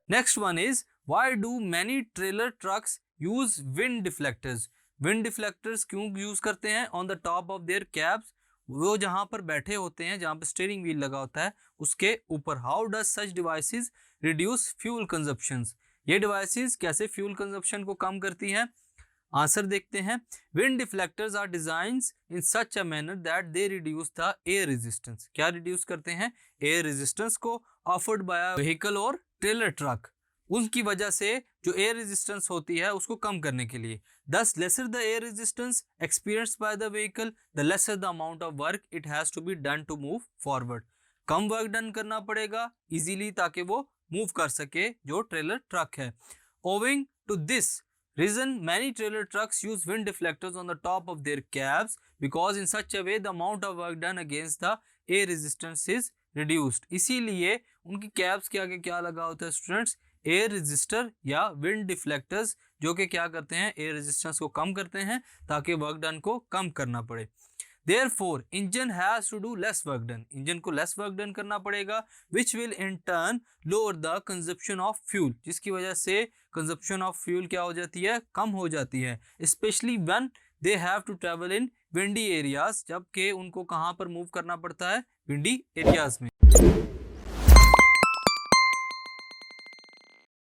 Next one is why do many trailer trucks use wind deflectors. Wind deflectors क्यों use करते हैं? On the top of their cabs, वो जहां पर बैठे होते हैं, जहां पर स्टीयरिंग व्हील लगा होता है उसके ऊपर। How does such devices reduce fuel consumptions. ये डिवाइसेस कैसे फ्यूल कंजप्शन को कम करती हैं? आंसर देखते हैं। Wind deflectors are designs in such a manner that they reduce the air resistance. क्या रिड्यूस करते हैं? एयर रेजिस्टेंस को ऑफर्ड बाय व्हीकल और ट्रेलर ट्रक। उनकी वजह से जो एयर रेजिस्टेंस होती है उसको कम करने के लिए। Thus lesser the air resistance experienced by the vehicle the lesser the amount of work it has to be done to move forward. कम वर्क डन करना पड़ेगा इजीली ताकि वो मूव कर सके जो ट्रेलर ट्रक है। Owing to this reason many trailer trucks use wind deflectors on the top of their cabs because in such a way the amount of work done against the air resistance is reduced। इसीलिए उनकी cabs के आगे क्या लगा होता है students? Air resistor या wind deflectors, जो कि क्या करते हैं? एयर रेजिस्टेंस को कम करते हैं ताकि वर्क डन को कम करना पड़े। Therefore, engine has to do less work done। Engine को less work done करना पड़ेगा which will in turn lower the consumption of fuel। जिसकी वजह से consumption of fuel क्या हो जाती है? कम हो जाती है। Especially when they have to travel in windy areas, जबकि उनको कहाँ पर मूव करना पड़ता है? windy areas में।